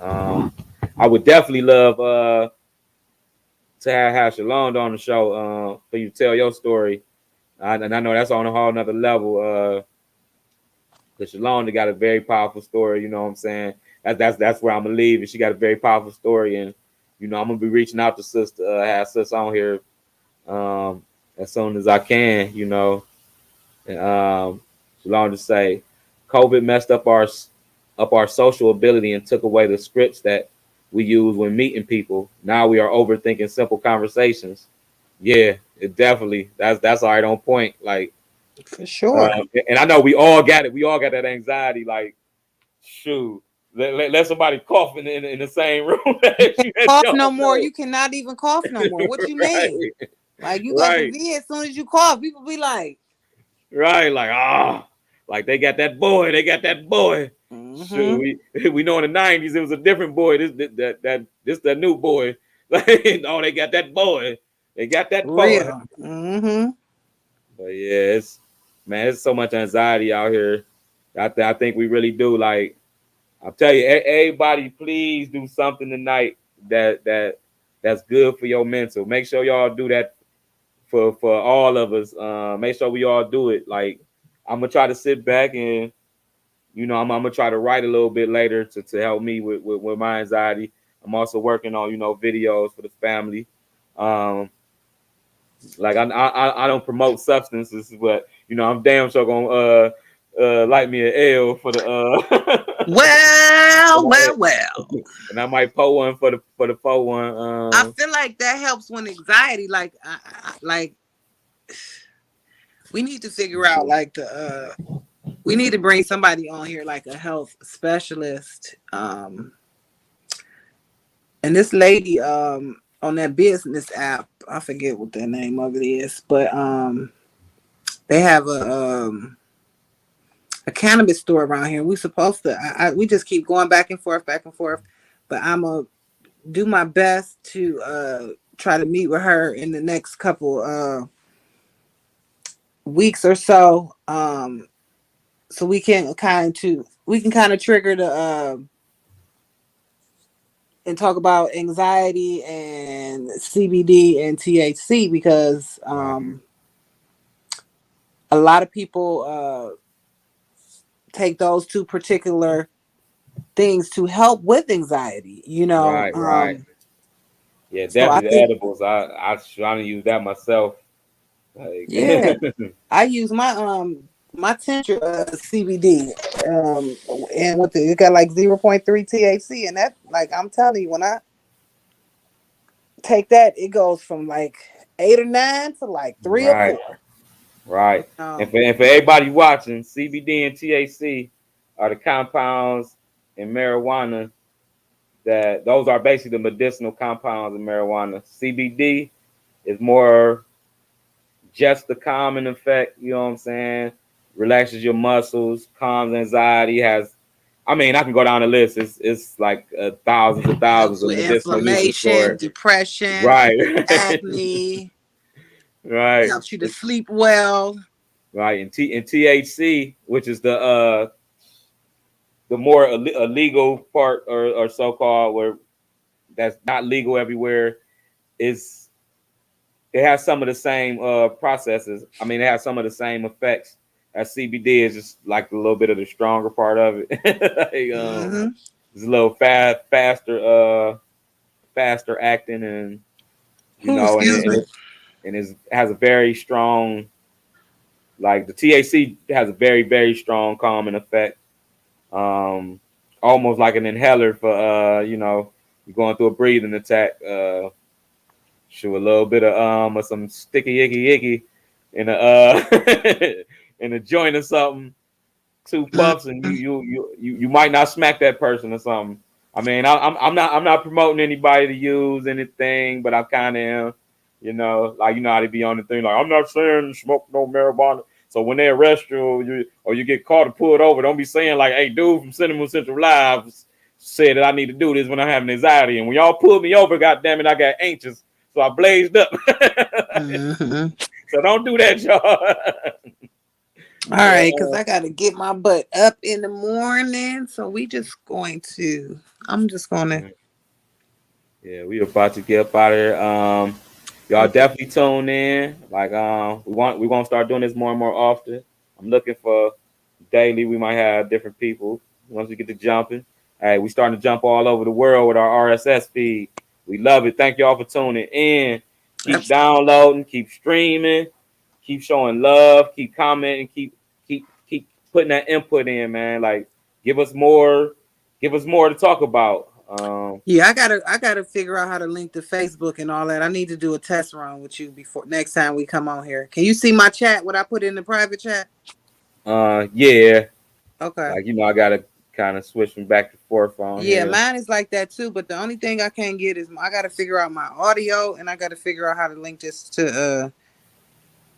A: I would definitely love to have Shalom on the show for you to tell your story. And I know that's on a whole nother level. Because Shalonda got a very powerful story, you know what I'm saying? That's where I'm gonna leave. And she got a very powerful story, and you know I'm gonna be reaching out to sister, have sister on here um, as soon as I can, you know. And Shalonda say, COVID messed up our social ability and took away the scripts that we use when meeting people. Now we are overthinking simple conversations. Yeah, it definitely that's all right on point. Like,
C: For sure.
A: and I know we all got it. We all got that anxiety. Like, shoot, let somebody cough in the same room
C: You
A: as
C: can't
A: you at
C: cough
A: your
C: no more.
A: show.
C: You cannot even cough no more. What you mean?
A: Right,
C: Like you go to
A: right,
C: V as soon as you cough, people be like,
A: right. Like, like they got that boy. They got that boy. Shoot,
C: mm-hmm.
A: we know in the '90s it was a different boy. This that new boy. Like, no, they got that boy. They got that boy.
C: Real. Mm-hmm.
A: But yeah, it's man, there's so much anxiety out here. I think we really do. Like, I'll tell you, everybody, please do something tonight that's good for your mental. Make sure y'all do that for all of us. Make sure we all do it. Like, I'm gonna try to sit back and you know I'm gonna try to write a little bit later to help me with my anxiety. I'm also working on videos for the family. Um, like I don't promote substances, but I'm damn sure gonna light me an L for the
C: Well, well, well.
A: and I might pull one for the 4-1.
C: I feel like that helps when anxiety, like, like we need to figure out like we need to bring somebody on here like a health specialist. And this lady on that business app, I forget what the name of it is, but they have a cannabis store around here. We supposed to we just keep going back and forth, but I'm gonna do my best to try to meet with her in the next couple weeks or so. So we can kind of trigger the and talk about anxiety and CBD and THC because
A: right,
C: a lot of people take those two particular things to help with anxiety, you know.
A: right. Yeah,
C: So I
A: definitely the
C: think,
A: edibles. I trying to use that myself. Like,
C: yeah, I use my tincture CBD, and it got like 0.3 THC, and that, like, I'm telling you, when I take that, it goes from like 8 or 9 to like 3 or 4.
A: right, right.
C: Um,
A: And for everybody watching, CBD and THC are the compounds in marijuana that those are basically the medicinal compounds in marijuana. CBD is more just the calming effect, you know what I'm saying? Relaxes your muscles, calms anxiety, I mean, I can go down the list. It's like thousands and thousands
C: helps
A: of
C: with
A: medicinal uses for
C: inflammation,
A: it.
C: depression,
A: Right.
C: acne. It
A: Right.
C: helps you to sleep well.
A: Right. And THC, which is the more illegal part or so called where that's not legal everywhere, is it has some of the same processes. I mean, it has some of the same effects as CBD. Is just like a little bit of the stronger part of it. Like,
C: Hmm.
A: it's a little faster acting, and
C: Ooh, excuse me.
A: it has a very strong, like the THC has a very very strong calming effect. Um, Almost like an inhaler for you're going through a breathing attack. Shoot, a little bit of some sticky icky icky in a in a joint or something. Two puffs and
C: Mhm.
A: you might not smack that person or something. I mean, I'm not promoting anybody to use anything, but I kind of am, like how they be on the thing like I'm not saying smoke no marijuana. So when they arrest you or you get caught or pulled over, don't be saying like, "Hey, dude from Cinema Central Live said that I need to do this when I'm having anxiety." And when y'all pulled me over, goddamn it, I got anxious, so I blazed up.
C: Mm-hmm.
A: So don't do that, y'all.
C: All right, because I got to get my butt up in the morning. So we just going to, I'm just going to.
A: Yeah, we about to get up out of here. Y'all definitely tune in. Like, we want to start doing this more and more often. I'm looking for daily. We might have different people once we get to jumping. Hey, we starting to jump all over the world with our RSS feed. We love it. Thank y'all for tuning in. Keep downloading, keep streaming, keep showing love, keep commenting, keep putting that input in, man. Like, give us more, give us more to talk about.
C: Yeah, I gotta figure out how to link to Facebook and all that. I need to do a test run with you before next time we come on here. Can you see my chat? What I put in the private chat?
A: Yeah,
C: Okay.
A: like I gotta kind of switch from back and forth on
C: Yeah,
A: here.
C: mine is like that too. But the only thing I can't get is I gotta figure out my audio and I gotta figure out how to link this to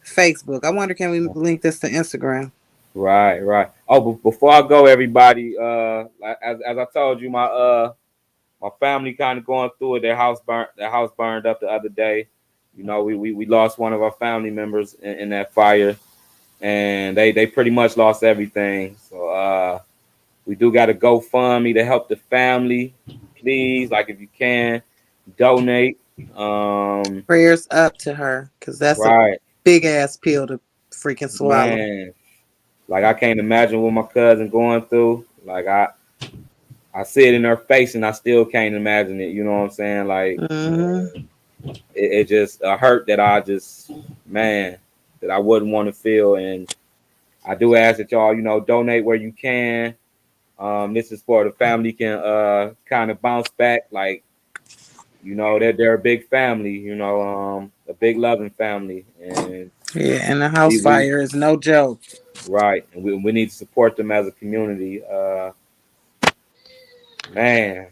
C: Facebook. I wonder can we link this to Instagram?
A: Right, right. Oh, but before I go, everybody, as I told you, my family kind of going through it. Their house burned up the other day. We lost one of our family members in that fire, and they pretty much lost everything. So we do got to GoFundMe to help the family. Please, like if you can, donate.
C: Prayers up to her, cause that's a
A: Right,
C: big ass pill to freaking swallow.
A: man. Like I can't imagine what my cousin going through. Like I see it in her face, and I still can't imagine it. You know what I'm saying? Like
C: Mm-hmm.
A: it just a hurt that I just, man, that I wouldn't want to feel. And I do ask that y'all, donate where you can. This is for the family can kind of bounce back. Like they're a big family. A big loving family, and
C: Yeah, and the house
A: we
C: fire is no joke.
A: right, and we need to support them as a community. Man,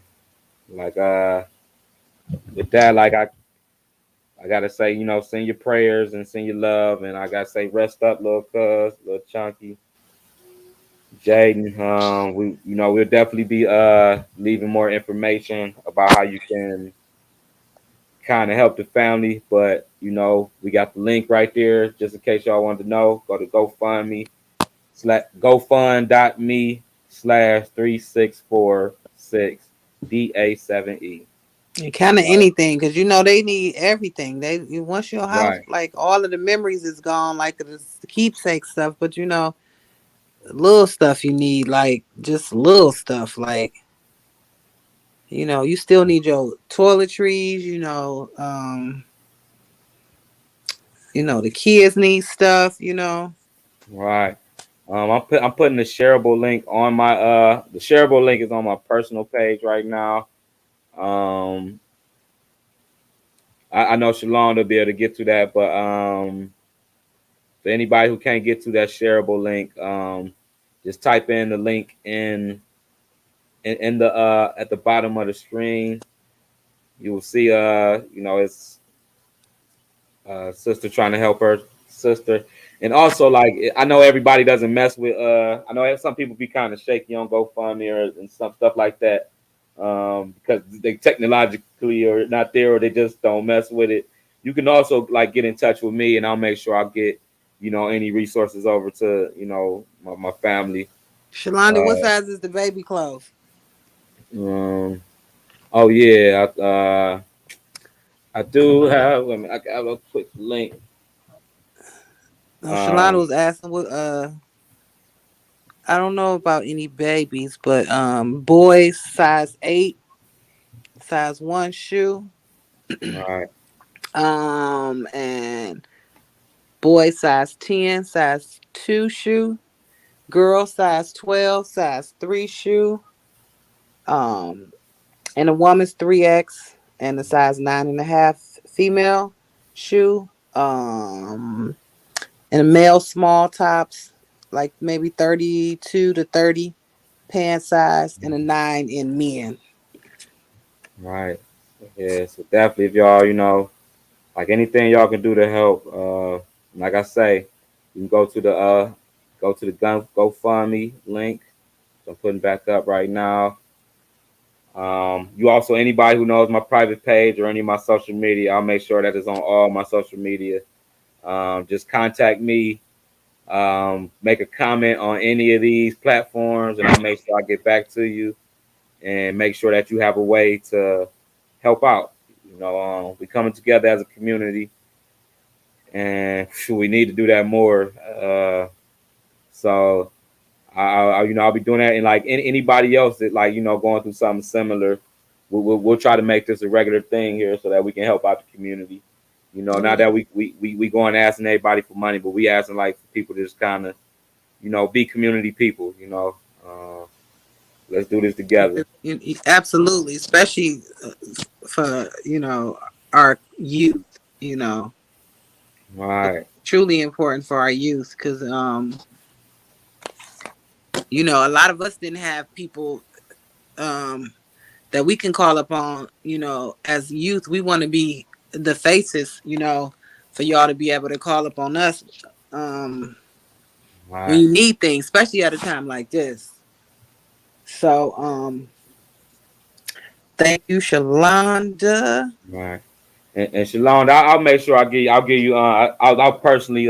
A: like with that, like I gotta say, send your prayers and send your love, and I gotta say, rest up, little cuz, little chunky, Jaden. We'll definitely be leaving more information about how you can kind of help the family, but we got the link right there, just in case y'all wanted to know. Go to GoFundMe GoFund.me/3646 DA7E.
C: And kind of
A: Right,
C: anything, because they need everything. Once your house,
A: right,
C: like all of the memories is gone, like it's the keepsake stuff. But little stuff you need, like just little stuff, like you still need your toiletries. The kids need stuff.
A: right. I'm putting the shareable link on my the shareable link is on my personal page right now. Um, I know Shalon will be able to get to that, but for anybody who can't get to that shareable link, just type in the link in the at the bottom of the screen. You will see it's sister trying to help her sister. And also, like, I know everybody doesn't mess with. I know some people be kind of shaky on GoFundMe and some stuff like that, because they technologically are not there, or they just don't mess with it. You can also like get in touch with me, and I'll make sure I get any resources over to my family.
C: Shalonda, what
A: Uh,
C: size is the baby clothes?
A: um, oh yeah, I do have. I got a quick link.
C: No, Shalonda
A: Um,
C: was asking what I don't know about any babies, but boys size 8, size 1 shoe.
A: all right,
C: And boy size 10, size 2 shoe. Girl size 12, size 3 shoe. Um, and a woman's 3X and a size 9.5 female shoe. And a male small tops, like maybe 32 to 30 pant size, and a 9 in men.
A: right. Yeah, so definitely if y'all, like anything y'all can do to help, like I say, You can go to the gun GoFundMe link. So I'm putting back up right now. You also anybody who knows my private page or any of my social media, I'll make sure that it's on all my social media. Just contact me, make a comment on any of these platforms, and I'll make sure I get back to you and make sure that you have a way to help out. We coming together as a community, and we need to do that more. So I'll be doing that, and like anybody else that going through something similar, we'll try to make this a regular thing here so that we can help out the community. Not that we going asking everybody for money, but we asking like for people to just kind of be community people. Let's do this together.
C: Absolutely, especially for our youth. It's
A: Right,
C: truly important for our youth because a lot of us didn't have people um that we can call upon. As youth, we want to be the faces. For y'all to be able to call upon us when
A: right,
C: you need things, especially at a time like this. So thank you, Shalonda.
A: right. And Shalon, I'll make sure I'll give you I'll personally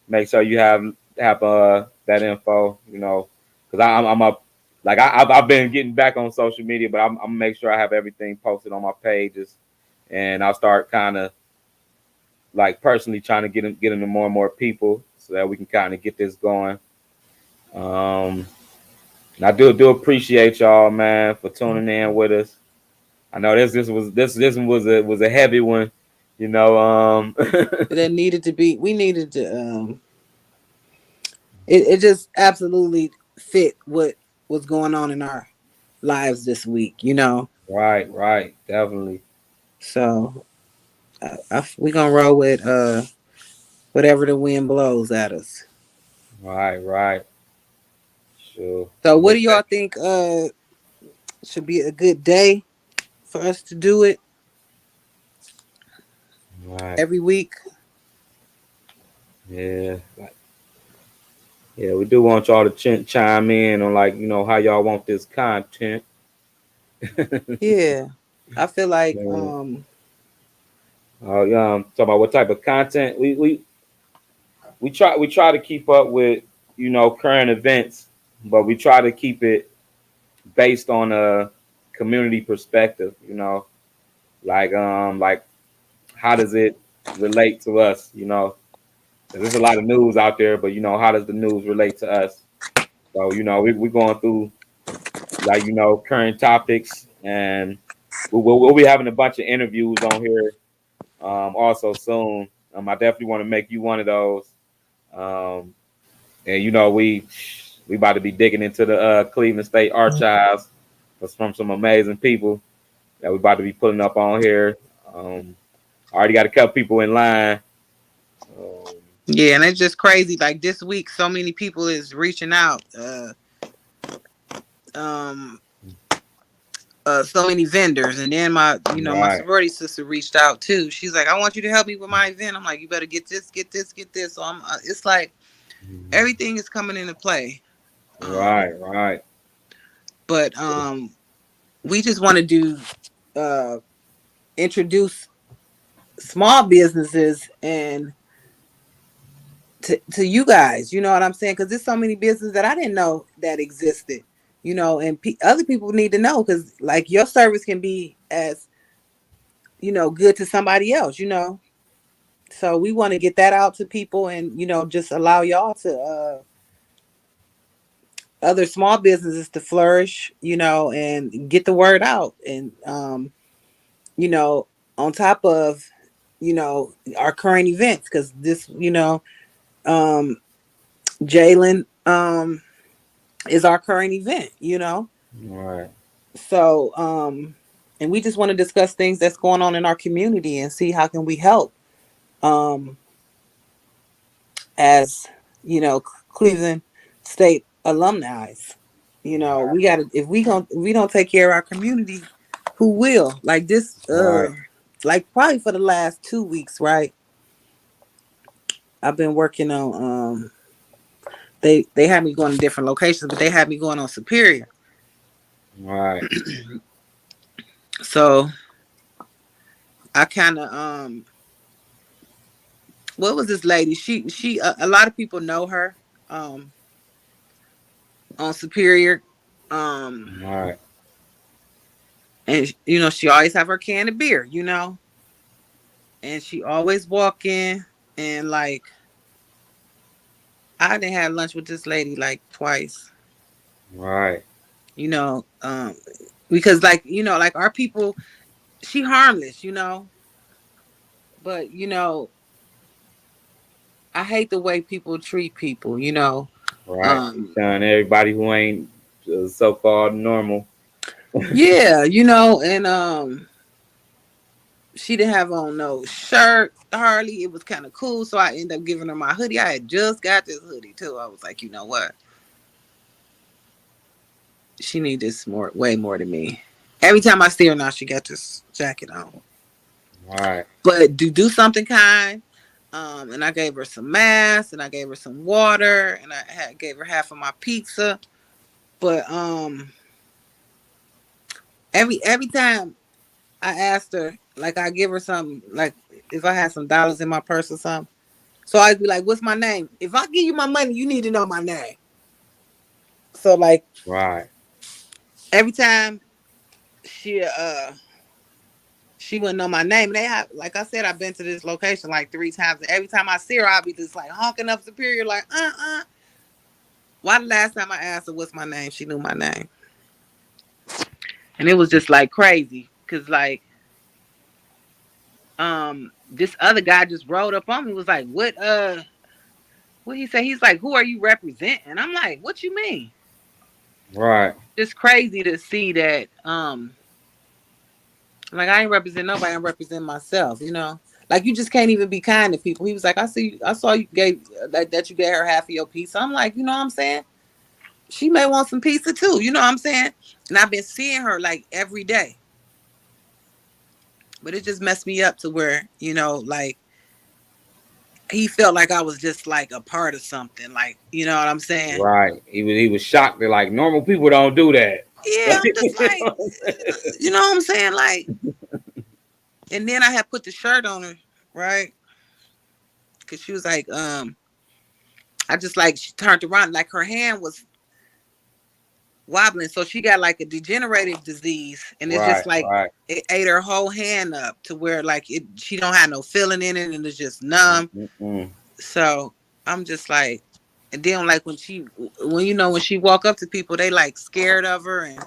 A: make sure you have that info, because I'm up like I've been getting back on social media, but I'm gonna make sure I have everything posted on my pages, and I'll start kind of like personally trying to get into more and more people so that we can kind of get this going. Um, and I do appreciate y'all, man, for tuning in with us. I know this one was a heavy one, you know.
C: That needed to be. We needed to. It just absolutely fit what was going on in our lives this week.
A: Right, definitely.
C: So we gonna roll with whatever the wind blows at us.
A: Right. Sure.
C: So what
A: With
C: do y'all think should be a good day for us to do it
A: right.
C: every week?
A: Yeah. Yeah, we do want y'all to chime in on like, how y'all want this content.
C: Yeah. I feel like
A: Yeah. Talk about what type of content we try to keep up with, current events, but we try to keep it based on a community perspective, like how does it relate to us, 'Cause there's a lot of news out there, but how does the news relate to us? So, we're going through like current topics, and we'll be having a bunch of interviews on here also soon. I definitely want to make you one of those. Um, and we about to be digging into the Cleveland State archives from some amazing people that we about to be putting up on here. I already got a couple people in line. Um,
C: yeah, and it's just crazy. Like this week, so many people is reaching out. Um, so many vendors, and then my
A: right,
C: sorority sister reached out too. She's like, I want you to help me with my event. I'm like, you better get this, get this, get this. So I'm it's like everything is coming into play. um
A: right,
C: but we just want to do introduce small businesses and to you guys, you know what I'm saying, because there's so many businesses that I didn't know that existed, and other people need to know, because like your service can be as good to somebody else, so we want to get that out to people, and just allow y'all to other small businesses to flourish, and get the word out, and you know on top of our current events, because this um Jalen is our current event,
A: right,
C: so and we just want to discuss things that's going on in our community and see how can we help um as Cleveland State alumni. We gotta, if we don't take care of our community, who will? Like this
A: right,
C: like probably for the last 2 weeks, right? I've been working on they had me going to different locations, but they had me going on Superior.
A: Right.
C: So I kind of what was this lady? She a lot of people know her um on Superior. Um
A: Right.
C: and you know, she always have her can of beer, you know, and she always walk in and like I didn't have lunch with this lady like twice,
A: Right.
C: you know, because like, you know, like our people, she harmless, you know, but you know, I hate the way people treat people, you know.
A: Right. You
C: Um
A: telling everybody who ain't so called normal.
C: yeah, you know, and she didn't have on no shirt hardly. It was kind of cool, so I ended up giving her my hoodie. I had just got this hoodie too. I was like, you know what? She need this more, way more than me. Every time I see her now, she got this jacket on.
A: Right.
C: But do something kind. And I gave her some masks, and I gave her some water, and gave her half of my pizza. But every time I asked her, like I give her something, like if I had some dollars in my purse or something. So I'd be like, "What's my name? If I give you my money, you need to know my name." So like
A: Right.
C: every time she wouldn't know my name. And they have, like I said, I've been to this location like 3 times. And every time I see her, I'll be just like honking up Superior, like, Why the last time I asked her what's my name, she knew my name. And it was just like crazy. Cause like this other guy just rolled up on me, was like, what he say? He's like, who are you representing? I'm like, what you mean?
A: Right.
C: It's crazy to see that like I ain't represent nobody, I'm representing myself, you know. Like you just can't even be kind to people. He was like, I saw you gave like that you gave her half of your pizza. I'm like, you know what I'm saying? She may want some pizza too, you know what I'm saying? And I've been seeing her like every day. But it just messed me up to where, you know, like he felt like I was just like a part of something. Like, you know what I'm saying?
A: Right. He was shocked that like normal people don't do that.
C: Yeah, I'm just like, you know what I'm saying? Like, and then I had put the shirt on her, right? Cause she was like, I just like she turned around, like her hand was wobbling, so she got like a degenerative disease, and it's just
A: Right.
C: like
A: Right.
C: it ate her whole hand up to where like she don't have no feeling in it, and it's just numb.
A: Mm-mm.
C: So I'm just like, and then like when you know when she walk up to people, they like scared of her, and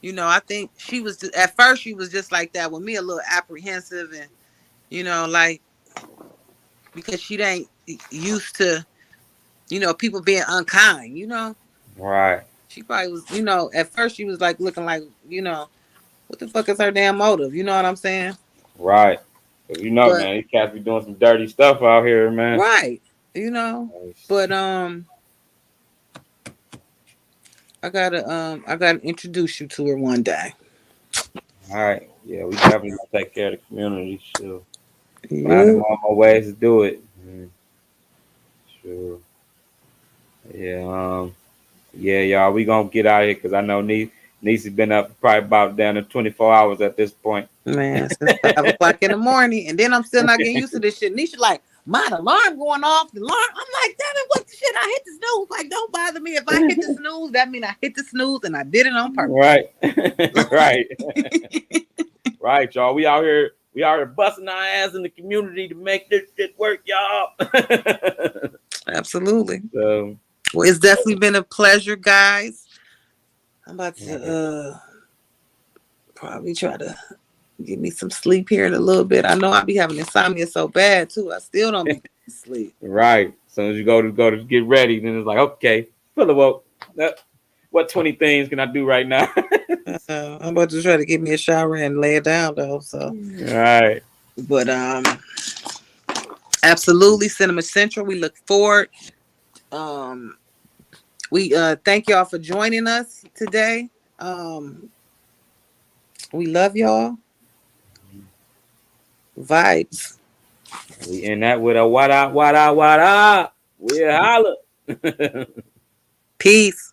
C: you know I think she was at first she was just like that with me, a little apprehensive, and you know like because she ain't used to people being unkind, you know.
A: Right.
C: She probably was, at first she was like looking like, what the fuck is her damn motive? You know what I'm saying?
A: Right. 'Cause you know,
C: But
A: man, these cats be doing some dirty stuff out here, man.
C: right, you know. But I gotta introduce you to her one day.
A: All right. Yeah, we definitely gonna take care of the community. Sure. Finding
C: Yeah.
A: more ways to do it. Sure. Yeah. Yeah, y'all. We gonna get out of here because I know niece has been up probably about down to 24 hours at this point.
C: Man, since 5 o'clock in the morning, and then I'm still not getting used to this shit. Nisha like, my alarm going off. The alarm. I'm like, damn it, what the shit? I hit the snooze. Like, don't bother me. If I hit the snooze, that mean I hit the snooze, and I did it on purpose.
A: Right. Right. Right, y'all. We out here busting our ass in the community to make this shit work, y'all.
C: Absolutely.
A: So,
C: Well, it's definitely been a pleasure, guys. I'm about to
A: right.
C: probably try to get me some sleep here in a little bit. I know I be having insomnia so bad too. I still don't be sleep.
A: Right. As soon as you go to get ready, then it's like, okay, feel awoke. What 20 things can I do right now?
C: I'm about to try to get me a shower and lay it down though. So,
A: Right.
C: but absolutely, Cinema Central. We look forward. Um, we thank y'all for joining us today. We love y'all. Vibes.
A: We in that with a what up, what up, what up. We holla.
C: Peace.